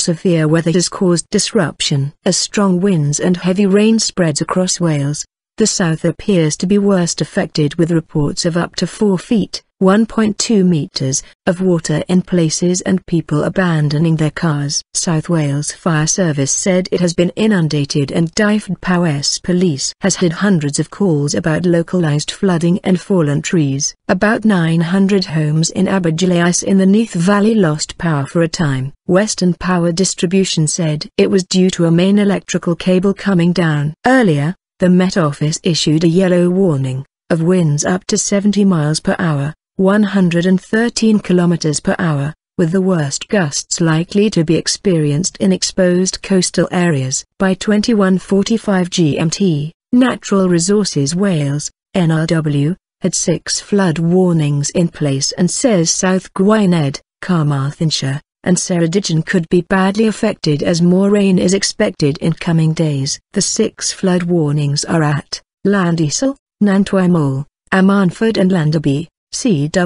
Severe weather has caused disruption as strong winds and heavy rain spreads across Wales. The south appears to be worst affected, with reports of up to 4 feet (1.2 meters) of water in places and people abandoning their cars. South Wales Fire Service said it has been inundated, and Dyfed-Powys Police has had hundreds of calls about localised flooding and fallen trees. About 900 homes in Aberdulais in the Neath Valley lost power for a time. Western Power Distribution said it was due to a main electrical cable coming down. Earlier, the Met Office issued a yellow warning of winds up to 70 miles per hour, 113 kilometers per hour, with the worst gusts likely to be experienced in exposed coastal areas. By 21:45 GMT, Natural Resources Wales, NRW, had 6 flood warnings in place and says South Gwynedd, Carmarthenshire, and Ceredigion could be badly affected as more rain is expected in coming days. The 6 flood warnings are at Llandysel, Nantwymol, Amanford and Llanderby, CWMTWRCH,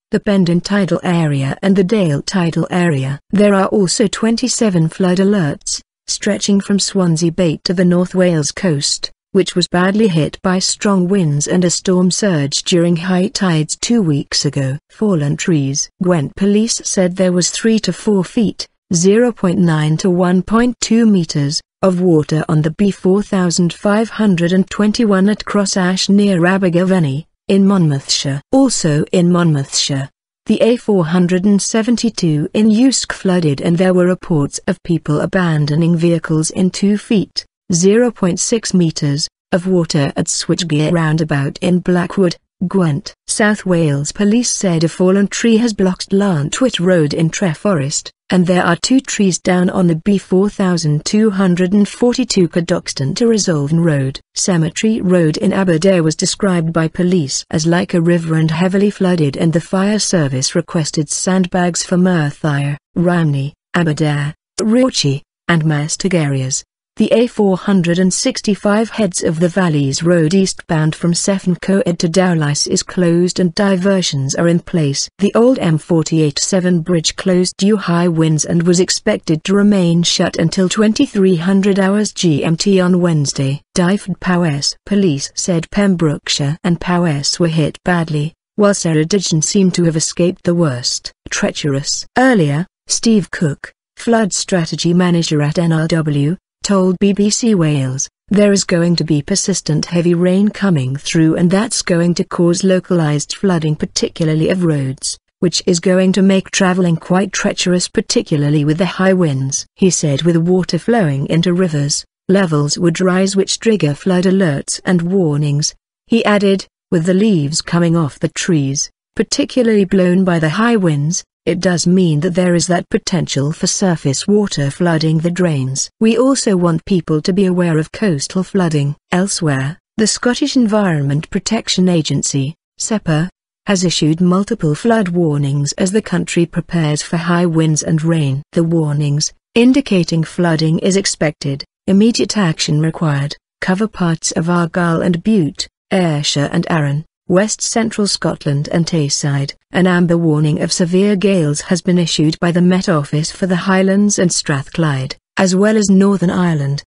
the Pendant Tidal Area and the Dale Tidal Area. There are also 27 flood alerts, stretching from Swansea Bay to the North Wales coast, which was badly hit by strong winds and a storm surge during high tides 2 weeks ago. Fallen trees. Gwynedd Police said there was 3 to 4 feet, 0.9 to 1.2 meters, of water on the B4521 at Cross Ash near Aberdulais, in Monmouthshire. Also in Monmouthshire, the A472 in Usk flooded, and there were reports of people abandoning vehicles in 2 feet, 0.6 meters, of water at Switchgear roundabout in Blackwood, Gwynedd. South Wales Police said a fallen tree has blocked Llantwit Road in Treforest, and there are 2 trees down on the B4242 Cadoxton to Resolven Road. Cemetery Road in Aberdulais was described by police as like a river and heavily flooded, and the fire service requested sandbags for Merthyr, Rhymney, Aberdare, Rauchie, and Maesteg areas. The A465 heads of the Valleys Road eastbound from Gwynedd to Aberdulais is closed and diversions are in place. The old M48-7 bridge closed due high winds and was expected to remain shut until 2300 hours GMT on Wednesday. Dyfed-Powys Police said Pembrokeshire and Powys were hit badly, while Ceredigion seemed to have escaped the worst. Treacherous. Earlier, Steve Cook, flood strategy manager at NRW, told BBC Wales, there is going to be persistent heavy rain coming through, and that's going to cause localised flooding, particularly of roads, which is going to make travelling quite treacherous, particularly with the high winds. He said with water flowing into rivers, levels would rise which trigger flood alerts and warnings. He added, with the leaves coming off the trees, particularly blown by the high winds, it does mean that there is that potential for surface water flooding the drains. We also want people to be aware of coastal flooding. Elsewhere, the Scottish Environment Protection Agency, SEPA, has issued multiple flood warnings as the country prepares for high winds and rain. The warnings, indicating flooding is expected, immediate action required, cover parts of Argyll and Bute, Ayrshire and Arran, West Central Scotland and Tayside. An amber warning of severe gales has been issued by the Met Office for the Highlands and Strathclyde, as well as Northern Ireland.